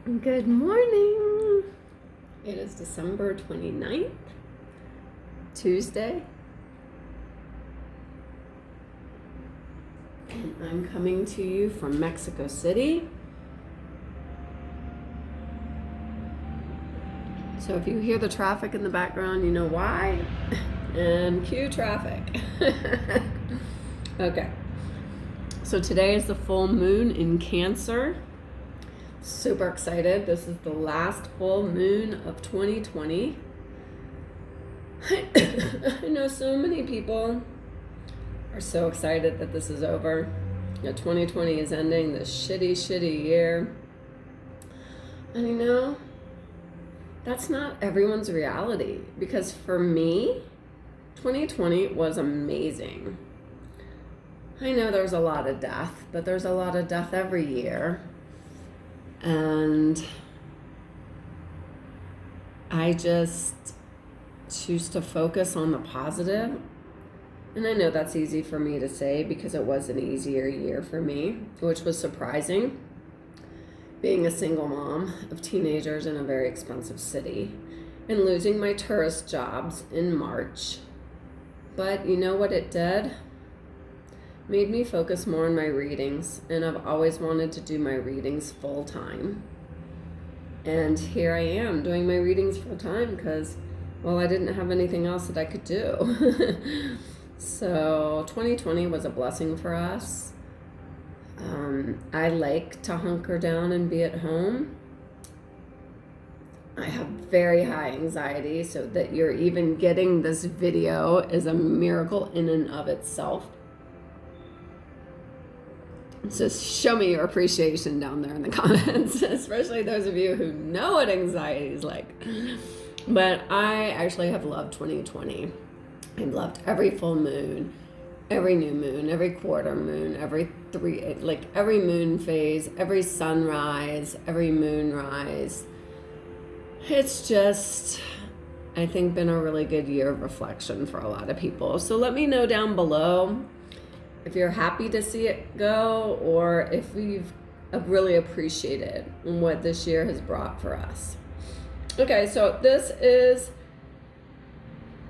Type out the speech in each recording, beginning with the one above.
Good morning. It is December 29th, Tuesday. And I'm coming to you from Mexico City. So if you hear the traffic in the background, you know why. And cue traffic. Okay. So today is the full moon in Cancer. Super excited. This is the last full moon of 2020. I know so many people are so excited that this is over. 2020 is ending, this shitty year. And that's not everyone's reality, because for me, 2020 was amazing. I know there's a lot of death, but there's a lot of death every year. And I just choose to focus on the positive. And I know that's easy for me to say because it was an easier year for me, which was surprising. Being a single mom of teenagers in a very expensive city and losing my tourist jobs in March. But you know what it did? Made me focus more on my readings, and I've always wanted to do my readings full time. And here I am doing my readings full time because, well, I didn't have anything else that I could do. So 2020 was a blessing for us. I like to hunker down and be at home. I have very high anxiety, so that you're even getting this video is a miracle in and of itself. So show me your appreciation down there in the comments, especially those of you who know what anxiety is like. But I actually have loved 2020. I've loved every full moon, every new moon, every quarter moon, every moon phase, every sunrise, every moonrise. It's just, I think, been a really good year of reflection for a lot of people. So let me know down below if you're happy to see it go, or if you've really appreciated what this year has brought for us. Okay, so this is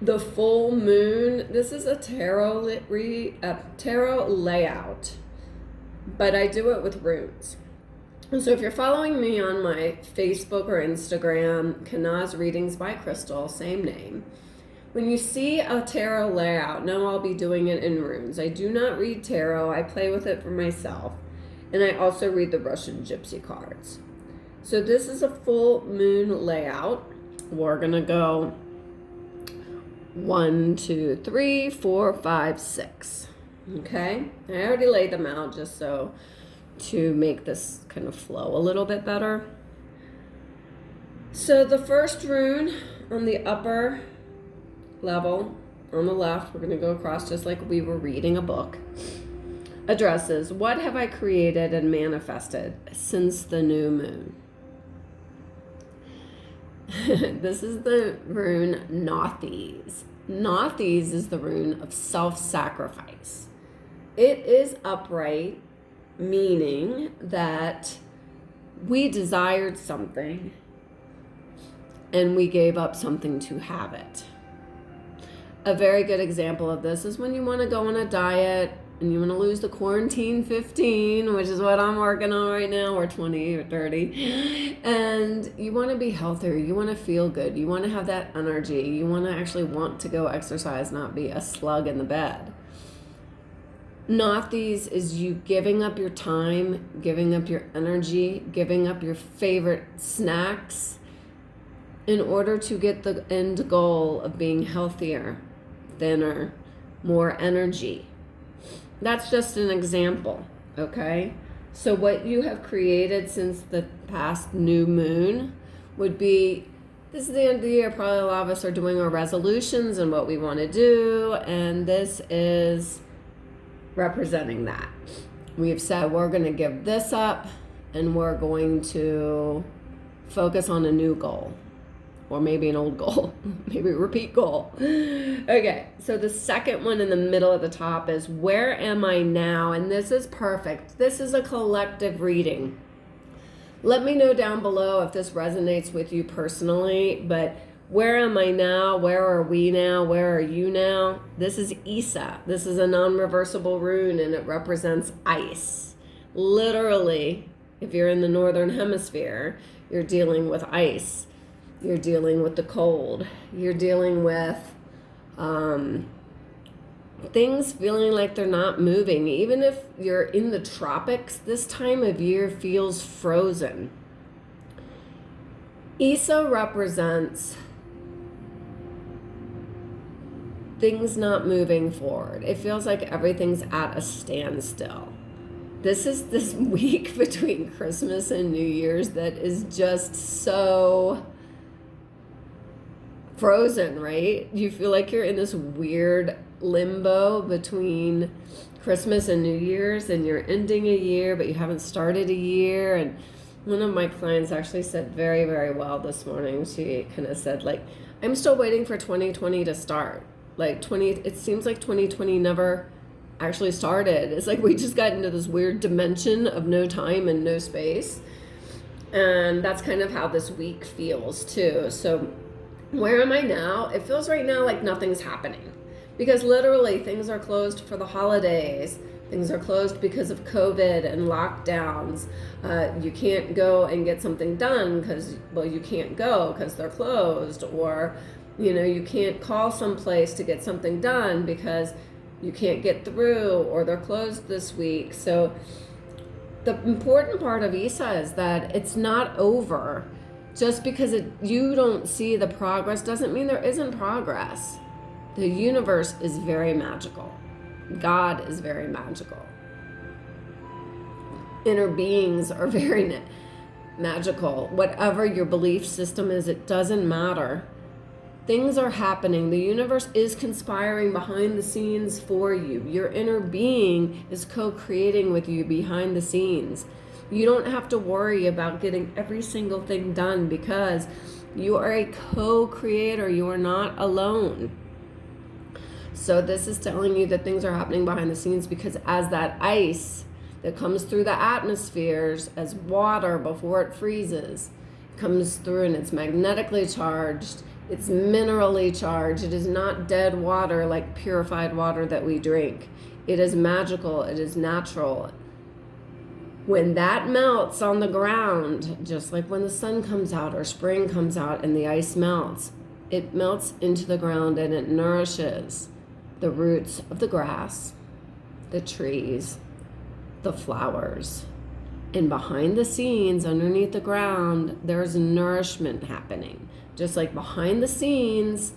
the full moon. This is a tarot layout, but I do it with runes. So if you're following me on my Facebook or Instagram, kenazreadingsbycrystal, same name. When you see a tarot layout, know I'll be doing it in runes. I do not read tarot. I play with it for myself. And I also read the Russian gypsy cards. So this is a full moon layout. We're going to go 1, 2, 3, 4, 5, 6. Okay? I already laid them out just so to make this kind of flow a little bit better. So the first rune on the upper level on the left, we're going to go across just like we were reading a book, addresses, what have I created and manifested since the new moon? This is the rune Nauthiz. Nauthiz is the rune of self-sacrifice. It is upright, meaning that we desired something and we gave up something to have it. A very good example of this is when you want to go on a diet and you want to lose the quarantine 15, which is what I'm working on right now, or 20 or 30. And you want to be healthier. You want to feel good. You want to have that energy. You want to actually want to go exercise, not be a slug in the bed. Nauthiz is you giving up your time, giving up your energy, giving up your favorite snacks in order to get the end goal of being healthier, thinner, more energy. That's just an example, okay? So what you have created since the past new moon would be, this is the end of the year, probably a lot of us are doing our resolutions and what we want to do, and this is representing that. We've said we're going to give this up and we're going to focus on a new goal. Or maybe an old goal, maybe a repeat goal. Okay, so the second one in the middle at the top is where am I now? And this is perfect. This is a collective reading. Let me know down below if this resonates with you personally, but where am I now? Where are we now? Where are you now? This is Isa. This is a non-reversible rune, and it represents ice. Literally, if you're in the northern hemisphere, you're dealing with ice. You're dealing with the cold. You're dealing with things feeling like they're not moving. Even if you're in the tropics, this time of year feels frozen. Isa represents things not moving forward. It feels like everything's at a standstill. This is this week between Christmas and New Year's that is just so frozen, right? You feel like you're in this weird limbo between Christmas and New Year's, and you're ending a year, but you haven't started a year. And one of my clients actually said very, very well this morning. She kind of said, like, I'm still waiting for 2020 to start. Like it seems like 2020 never actually started. It's like we just got into this weird dimension of no time and no space. And that's kind of how this week feels too. So where am I now? It feels right now like nothing's happening, because literally things are closed for the holidays. Things are closed because of COVID and lockdowns. You can't go and get something done because, well, you can't go because they're closed, or, you know, you can't call someplace to get something done because you can't get through, or they're closed this week. So the important part of Isa is that it's not over. Just because you don't see the progress doesn't mean there isn't progress. The universe is very magical. God is very magical. Inner beings are very magical. Whatever your belief system is, it doesn't matter. Things are happening. The universe is conspiring behind the scenes for you. Your inner being is co-creating with you behind the scenes. You don't have to worry about getting every single thing done, because you are a co-creator. You are not alone. So this is telling you that things are happening behind the scenes, because as that ice that comes through the atmospheres as water before it freezes, comes through and it's magnetically charged, it's minerally charged. It is not dead water like purified water that we drink. It is magical. It is natural. When that melts on the ground, just like when the sun comes out or spring comes out and the ice melts, it melts into the ground and it nourishes the roots of the grass, the trees, the flowers. And behind the scenes, underneath the ground, there's nourishment happening. Just like behind the scenes,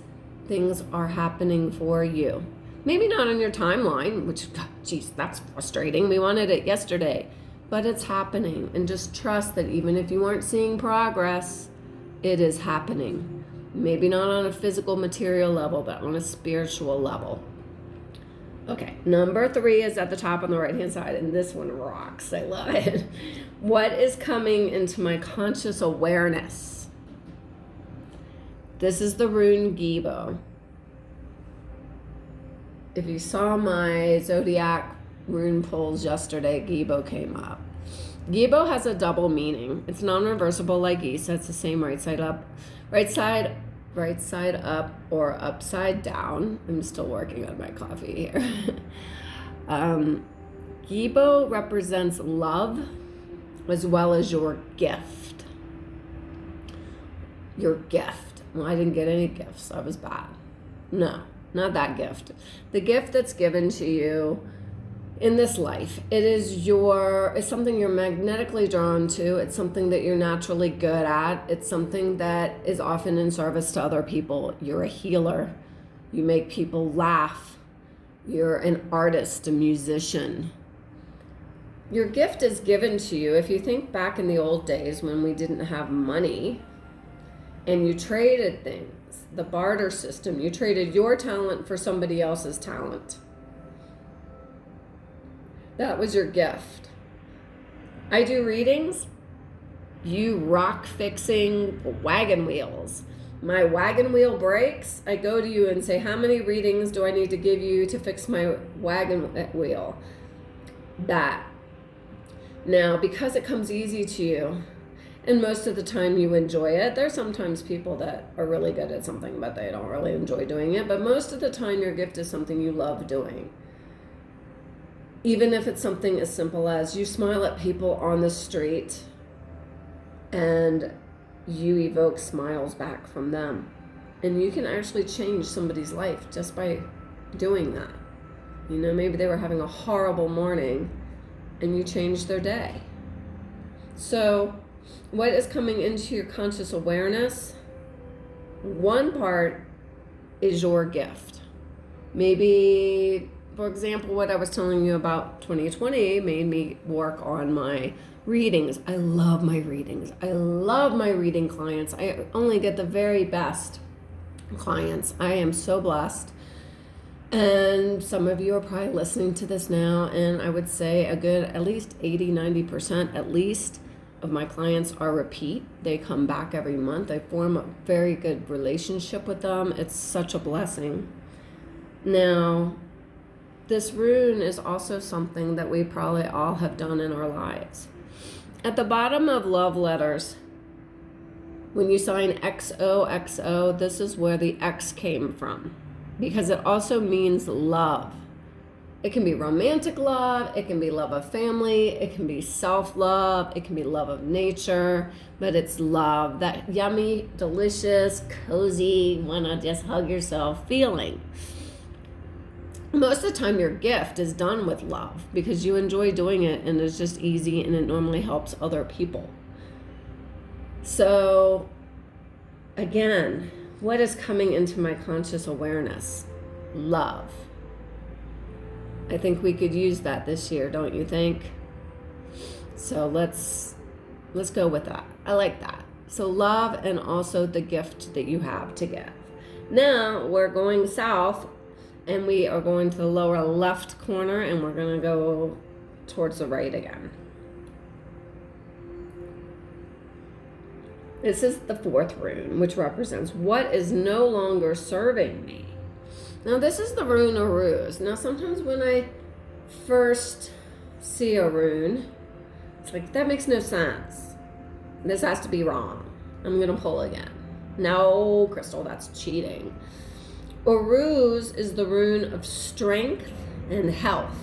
things are happening for you. Maybe not on your timeline, which, geez, that's frustrating. We wanted it yesterday. But it's happening, and just trust that even if you aren't seeing progress, it is happening. Maybe not on a physical material level, but on a spiritual level. Okay, number 3 is at the top on the right-hand side, and this one rocks. I love it. What is coming into my conscious awareness? This is the rune Gibo. If you saw my zodiac rune pulls yesterday, Gibo came up. Gibo has a double meaning. It's non-reversible like Isa. It's the same right side up, right side up, or upside down. I'm still working on my coffee here. Gibo represents love as well as your gift. Your gift. Well, I didn't get any gifts. I was bad. No, not that gift. The gift that's given to you in this life. It is it's something you're magnetically drawn to. It's something that you're naturally good at. It's something that is often in service to other people. You're a healer. You make people laugh. You're an artist, a musician. Your gift is given to you. If you think back in the old days when we didn't have money and you traded things, the barter system, you traded your talent for somebody else's talent. That was your gift. I do readings. You rock fixing wagon wheels. My wagon wheel breaks. I go to you and say, how many readings do I need to give you to fix my wagon wheel? That. Now, because it comes easy to you, And most of the time you enjoy it. There's sometimes people that are really good at something, but they don't really enjoy doing it. But most of the time your gift is something you love doing. Even if it's something as simple as you smile at people on the street and you evoke smiles back from them. And you can actually change somebody's life just by doing that. You know, maybe they were having a horrible morning and you changed their day. So what is coming into your conscious awareness? One part is your gift. Maybe, for example, what I was telling you about 2020 made me work on my readings. I love my readings. I love my reading clients. I only get the very best clients. I am so blessed. And some of you are probably listening to this now, and I would say a good at least 80-90% at least of my clients are repeat. They come back every month. I form a very good relationship with them. It's such a blessing. Now, this rune is also something that we probably all have done in our lives. At the bottom of love letters, when you sign XOXO, this is where the X came from, because it also means love. It can be romantic love, it can be love of family, it can be self-love, it can be love of nature, but it's love, that yummy, delicious, cozy, wanna just hug yourself feeling. Most of the time your gift is done with love because you enjoy doing it and it's just easy and it normally helps other people. So again, what is coming into my conscious awareness? Love. I think we could use that this year, don't you think? So let's go with that. I like that. So love, and also the gift that you have to give. Now we're going south, and we are going to the lower left corner, and we're going to go towards the right again. This is the fourth rune, which represents what is no longer serving me. Now this is the Rune of Ruse. Now sometimes when I first see a rune, it's like, that makes no sense. This has to be wrong. I'm going to pull again. No, Crystal, that's cheating. A ruse is the rune of strength and health.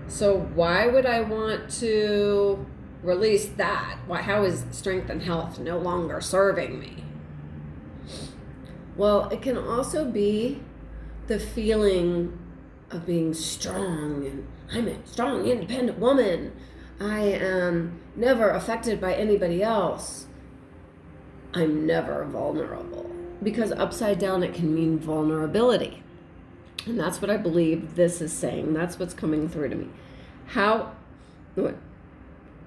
So why would I want to release that? How is strength and health no longer serving me? Well, it can also be the feeling of being strong, and I'm a strong, independent woman. I am never affected by anybody else. I'm never vulnerable. Because upside down, it can mean vulnerability. And that's what I believe this is saying. That's what's coming through to me.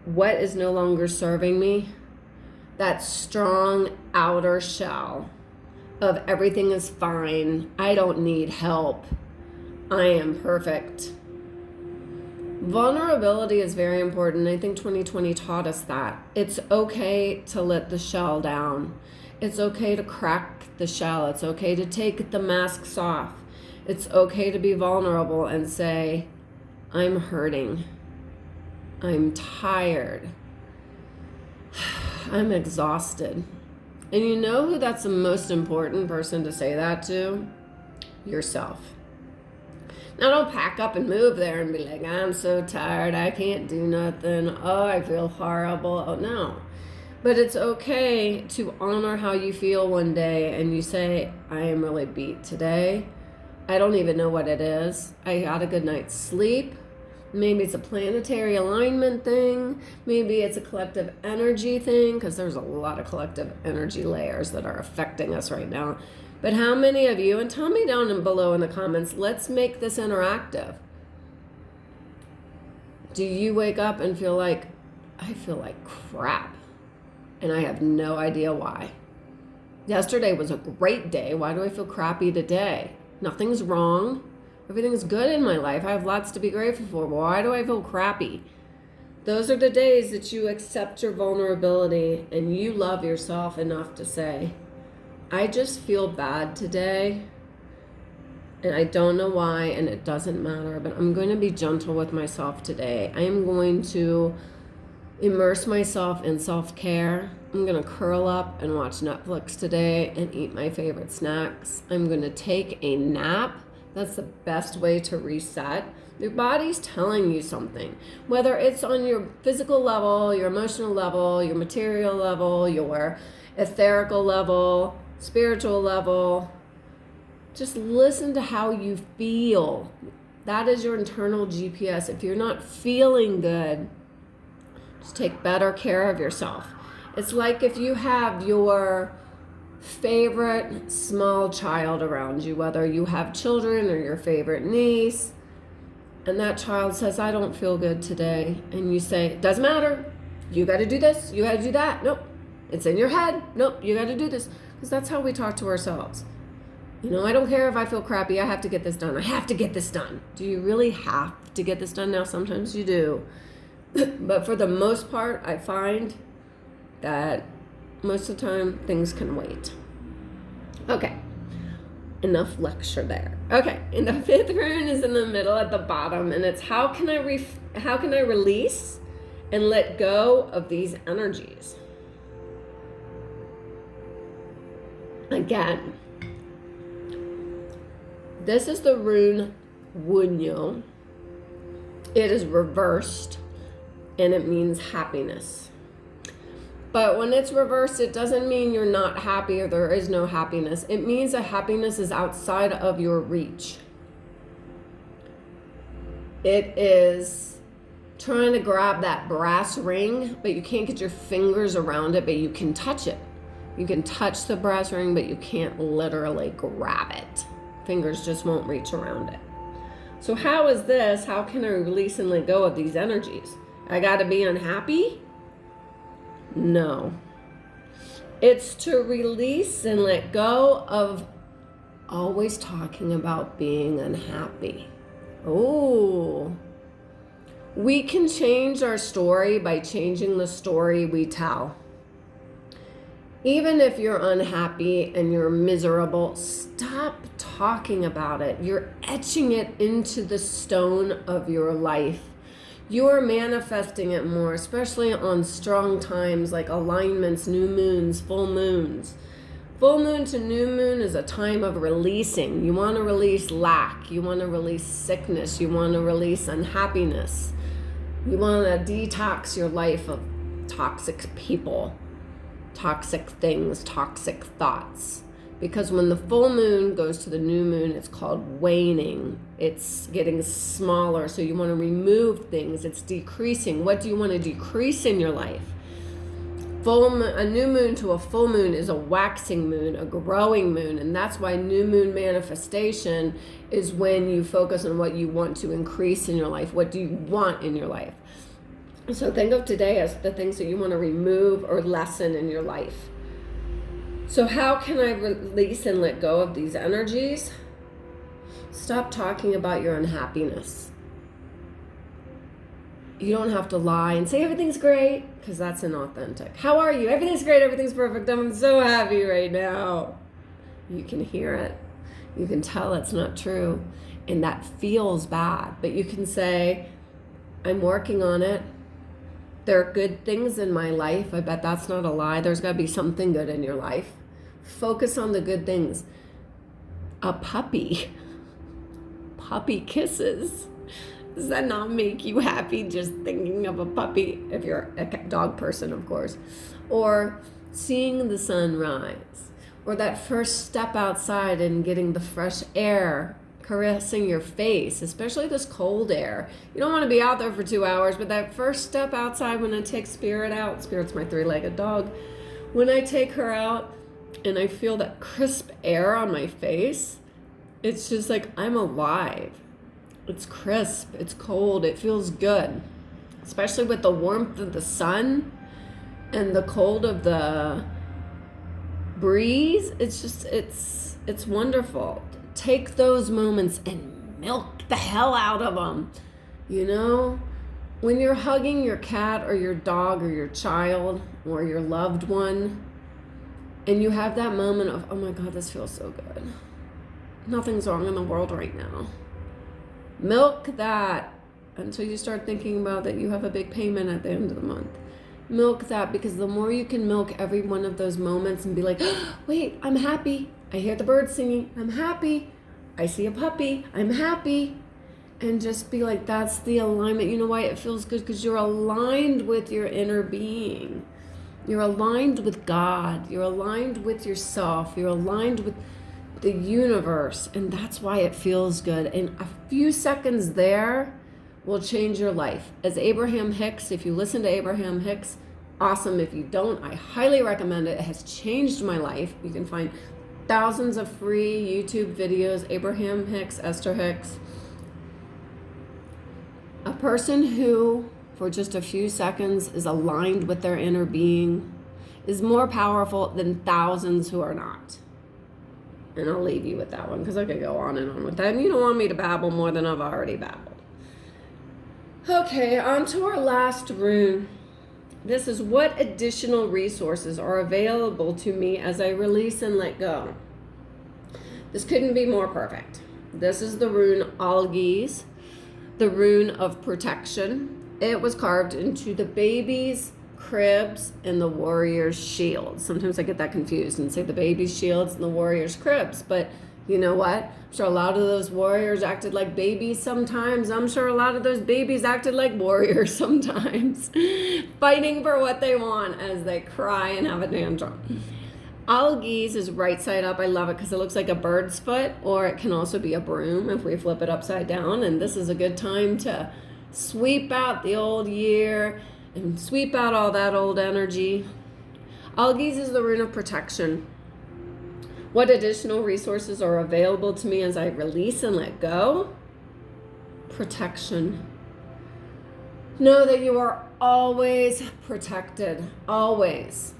What is no longer serving me? That strong outer shell of everything is fine. I don't need help. I am perfect. Vulnerability is very important. I think 2020 taught us that. It's okay to let the shell down. It's okay to crack the shell. It's okay to take the masks off. It's okay to be vulnerable and say, I'm hurting. I'm tired. I'm exhausted. And you know who that's the most important person to say that to? Yourself. Now don't pack up and move there and be like, I'm so tired, I can't do nothing, oh, I feel horrible. Oh, no. But it's okay to honor how you feel one day and you say, I am really beat today. I don't even know what it is. I got a good night's sleep. Maybe it's a planetary alignment thing. Maybe it's a collective energy thing, because there's a lot of collective energy layers that are affecting us right now. But how many of you, and tell me down below in the comments, let's make this interactive. Do you wake up and feel like, I feel like crap, and I have no idea why? Yesterday was a great day. Why do I feel crappy today? Nothing's wrong. Everything's good in my life. I have lots to be grateful for. Why do I feel crappy? Those are the days that you accept your vulnerability and you love yourself enough to say, I just feel bad today and I don't know why, and it doesn't matter, but I'm going to be gentle with myself today. I am going to immerse myself in self-care. I'm going to curl up and watch Netflix today and eat my favorite snacks. I'm going to take a nap. That's the best way to reset. Your body's telling you something, whether it's on your physical level, your emotional level, your material level, your etherical level, spiritual level. Just listen to how you feel. That is your internal GPS. If you're not feeling good, just take better care of yourself. It's like if you have your favorite small child around you, whether you have children or your favorite niece, and that child says, I don't feel good today. And you say, doesn't matter. You got to do this. You got to do that. Nope. It's in your head. Nope. You got to do this. Because that's how we talk to ourselves. You know, I don't care if I feel crappy. I have to get this done. I have to get this done. Do you really have to get this done? Now, sometimes you do. But for the most part, I find that most of the time things can wait. Okay. Enough lecture there. Okay, and the fifth rune is in the middle at the bottom, and it's how can I release and let go of these energies? Again, this is the rune Wunyo. It is reversed, and it means happiness. But when it's reversed, it doesn't mean you're not happy or there is no happiness. It means that happiness is outside of your reach. It is trying to grab that brass ring, but you can't get your fingers around it, but you can touch it. You can touch the brass ring, but you can't literally grab it. Fingers just won't reach around it. So how is this? How can I release and let go of these energies? I got to be unhappy? No. It's to release and let go of always talking about being unhappy. Oh. We can change our story by changing the story we tell. Even if you're unhappy and you're miserable, stop talking about it. You're etching it into the stone of your life. You are manifesting it more, especially on strong times like alignments, new moons, full moons. Full moon to new moon is a time of releasing. You want to release lack. You want to release sickness. You want to release unhappiness. You want to detox your life of toxic people, toxic things, toxic thoughts. Because when the full moon goes to the new moon, it's called waning. It's getting smaller, so you want to remove things. It's decreasing. What do you want to decrease in your life? A new moon to a full moon is a waxing moon, a growing moon, and that's why new moon manifestation is when you focus on what you want to increase in your life. What do you want in your life? So think of today as the things that you want to remove or lessen in your life. So how can I release and let go of these energies? Stop talking about your unhappiness. You don't have to lie and say everything's great, because that's inauthentic. How are you? Everything's great. Everything's perfect. I'm so happy right now. You can hear it. You can tell it's not true. And that feels bad. But you can say, I'm working on it. There are good things in my life. I bet that's not a lie. There's got to be something good in your life. Focus on the good things. A puppy kisses. Does that not make you happy just thinking of a puppy? If you're a dog person, of course. Or seeing the sun rise. Or that first step outside and getting the fresh air caressing your face, especially this cold air. You don't want to be out there for 2 hours, but that first step outside when I take Spirit out, Spirit's my 3-legged dog, when I take her out and I feel that crisp air on my face, it's just like I'm alive. It's crisp, it's cold, it feels good. Especially with the warmth of the sun and the cold of the breeze. It's wonderful. Take those moments and milk the hell out of them. You know, when you're hugging your cat or your dog or your child or your loved one, and you have that moment of, oh my God, this feels so good. Nothing's wrong in the world right now. Milk that until you start thinking about that you have a big payment at the end of the month. Milk that, because the more you can milk every one of those moments and be like, oh, wait, I'm happy. I hear the birds singing. I'm happy. I see a puppy. I'm happy. And just be like, that's the alignment. You know why it feels good? Because you're aligned with your inner being. You're aligned with God. You're aligned with yourself. You're aligned with the universe. And that's why it feels good. And a few seconds there will change your life. As Abraham Hicks, if you listen to Abraham Hicks, awesome. If you don't, I highly recommend it. It has changed my life. You can find thousands of free YouTube videos. Abraham Hicks, Esther Hicks. A person who, for just a few seconds, is aligned with their inner being is more powerful than thousands who are not. And I'll leave you with that one, because I could go on and on with that. And you don't want me to babble more than I've already babbled. Okay, on to our last rune. This is what additional resources are available to me as I release and let go. This couldn't be more perfect. This is the rune Agate, the Rune of Protection. It was carved into the baby's cribs and the warrior's shields. Sometimes I get that confused and say the baby's shields and the warrior's cribs, but you know what? I'm sure a lot of those warriors acted like babies sometimes. I'm sure a lot of those babies acted like warriors sometimes, fighting for what they want as they cry and have a tantrum. Agate is right side up. I love it because it looks like a bird's foot, or it can also be a broom if we flip it upside down. And this is a good time to sweep out the old year and sweep out all that old energy. Agate is the Rune of Protection. What additional resources are available to me as I release and let go? Protection. Know that you are always protected. Always.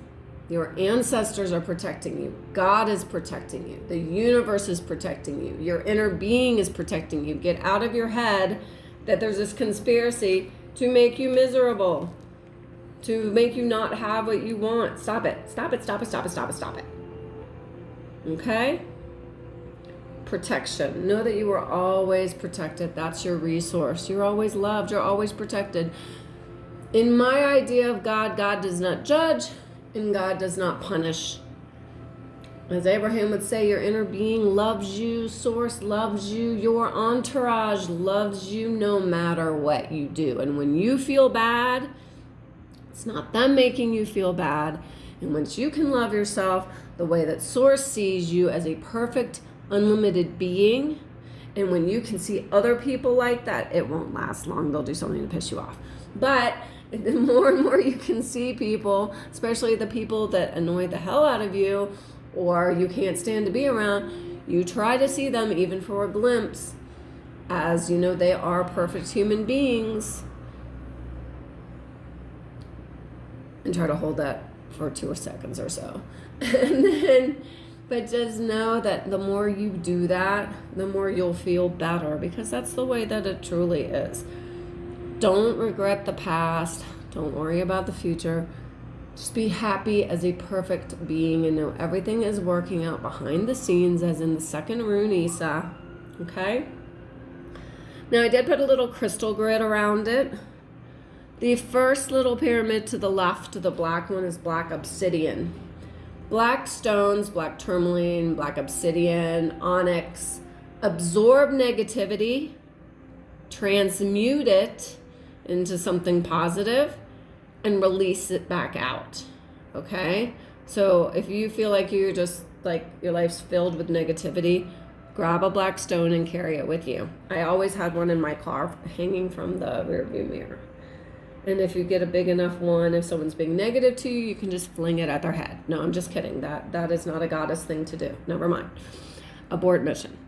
Your ancestors are protecting you. God is protecting you. The universe is protecting you. Your inner being is protecting you. Get out of your head that there's this conspiracy to make you miserable, to make you not have what you want. Stop it. Stop it. Stop it. Stop it. Stop it. Stop it. Okay? Protection. Know that you are always protected. That's your resource. You're always loved. You're always protected. In my idea of God, God does not judge and God does not punish. As Abraham would say, your inner being loves you, source loves you, your entourage loves you no matter what you do. And when you feel bad, it's not them making you feel bad. And once you can love yourself the way that Source sees you as a perfect, unlimited being, and when you can see other people like that, it won't last long. They'll do something to piss you off. But the more and more you can see people, especially the people that annoy the hell out of you or you can't stand to be around, you try to see them even for a glimpse as, you know, they are perfect human beings. And try to hold that for 2 seconds or so. And then, but just know that the more you do that, the more you'll feel better, because that's the way that it truly is. Don't regret the past. Don't worry about the future. Just be happy as a perfect being and know everything is working out behind the scenes, as in the second rune, Isa. Okay? Now I did put a little crystal grid around it. The first little pyramid to the left, the black one, is black obsidian. Black stones, black tourmaline, black obsidian, onyx, absorb negativity, transmute it into something positive, and release it back out. Okay? So if you feel like you're just like your life's filled with negativity, grab a black stone and carry it with you. I always had one in my car hanging from the rearview mirror. And if you get a big enough one, if someone's being negative to you, you can just fling it at their head. No, I'm just kidding. That is not a goddess thing to do. Never mind. Abort mission.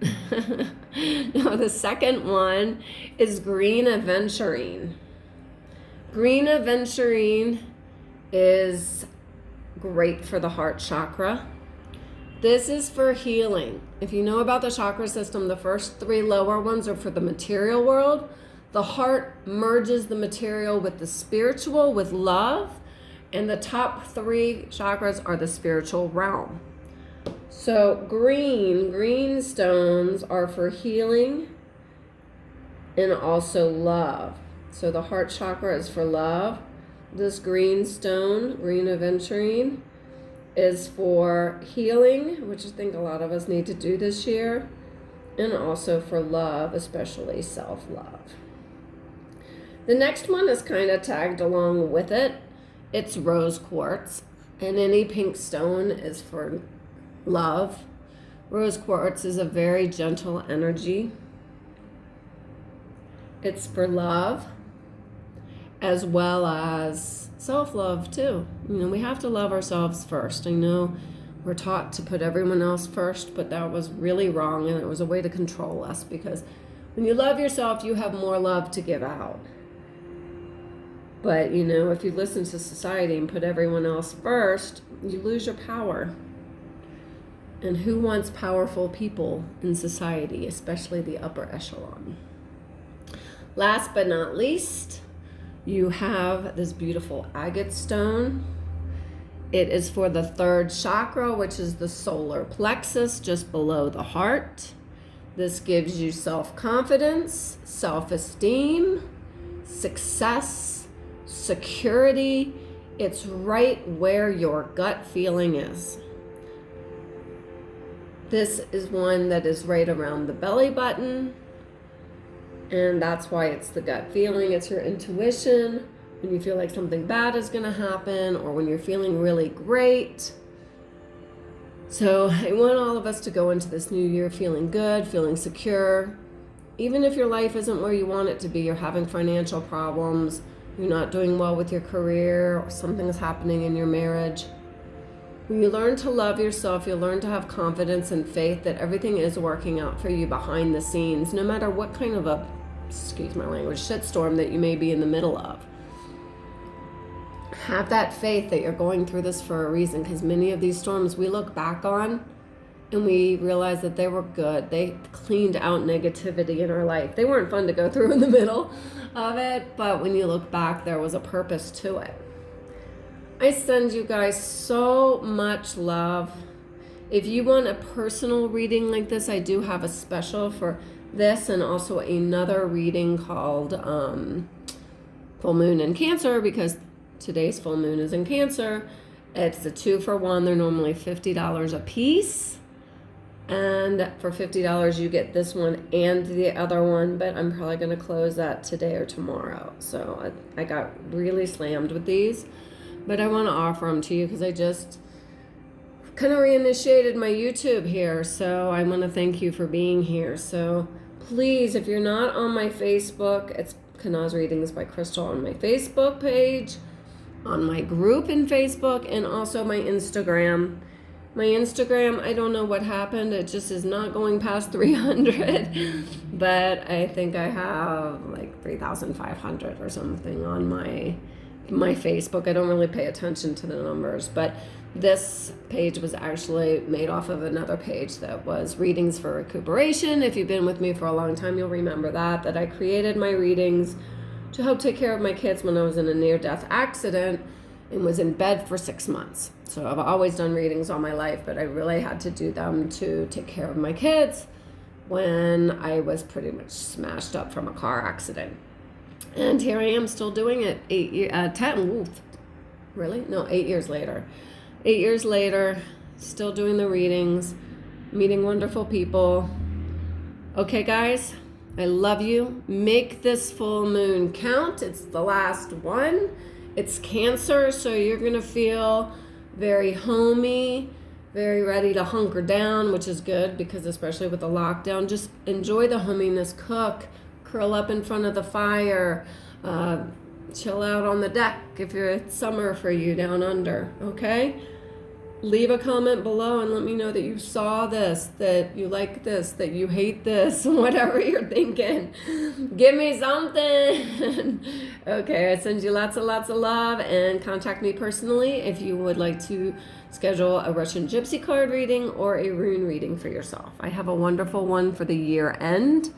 Now, the second one is green Aventurine. Green Aventurine is great for the heart chakra. This is for healing. If you know about the chakra system, the first 3 lower ones are for the material world. The heart merges the material with the spiritual, with love, and the top 3 chakras are the spiritual realm. So green stones are for healing and also love. So the heart chakra is for love. This green stone, Rune of Aventurine, is for healing, which I think a lot of us need to do this year, and also for love, especially self-love. The next one is kind of tagged along with it. It's rose quartz, and any pink stone is for love. Rose quartz is a very gentle energy. It's for love, as well as self-love too. You know, we have to love ourselves first. I know we're taught to put everyone else first, but that was really wrong, and it was a way to control us, because when you love yourself, you have more love to give out. But, you know, if you listen to society and put everyone else first, you lose your power. And who wants powerful people in society, especially the upper echelon? Last but not least, you have this beautiful agate stone. It is for the third chakra, which is the solar plexus, just below the heart. This gives you self-confidence, self-esteem, success, security. It's right where your gut feeling is. This is one that is right around the belly button. And that's why it's the gut feeling. It's your intuition. When you feel like something bad is going to happen, or when you're feeling really great. So I want all of us to go into this new year feeling good, feeling secure. Even if your life isn't where you want it to be, you're having financial problems, you're not doing well with your career, or something is happening in your marriage. When you learn to love yourself, you'll learn to have confidence and faith that everything is working out for you behind the scenes, no matter what kind of a, excuse my language, shitstorm that you may be in the middle of. Have that faith that you're going through this for a reason, because many of these storms we look back on and we realize that they were good. They cleaned out negativity in our life. They weren't fun to go through in the middle of it, but when you look back, there was a purpose to it. I send you guys so much love. If you want a personal reading like this, I do have a special for this, and also another reading called Full Moon in Cancer, because today's full moon is in Cancer. It's a 2-for-1. They're normally $50 a piece. And for $50, you get this one and the other one, but I'm probably going to close that today or tomorrow. So I got really slammed with these. But I want to offer them to you because I just kind of reinitiated my YouTube here. So I want to thank you for being here. So please, if you're not on my Facebook, it's kenazreadingsbycrystal on my Facebook page, on my group in Facebook, and also my Instagram. My Instagram, I don't know what happened. It just is not going past 300. But I think I have like 3,500 or something on my Facebook. I don't really pay attention to the numbers, but this page was actually made off of another page that was Readings for Recuperation. If you've been with me for a long time, you'll remember that I created my readings to help take care of my kids when I was in a near-death accident and was in bed for 6 months. So I've always done readings all my life, but I really had to do them to take care of my kids when I was pretty much smashed up from a car accident. And here I am still doing it 8 years later. 8 years later, still doing the readings, meeting wonderful people. Okay, guys, I love you. Make this full moon count. It's the last one. It's Cancer, so you're going to feel very homey, very ready to hunker down, which is good because especially with the lockdown, just enjoy the hominess, cook, curl up in front of the fire, chill out on the deck if it's summer for you down under, okay? Leave a comment below and let me know that you saw this, that you like this, that you hate this, whatever you're thinking. Give me something. Okay, I send you lots of love, and contact me personally if you would like to schedule a Russian Gypsy card reading or a rune reading for yourself. I have a wonderful one for the year end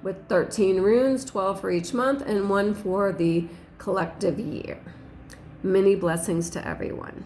with 13 runes, 12 for each month, and one for the collective year. Many blessings to everyone.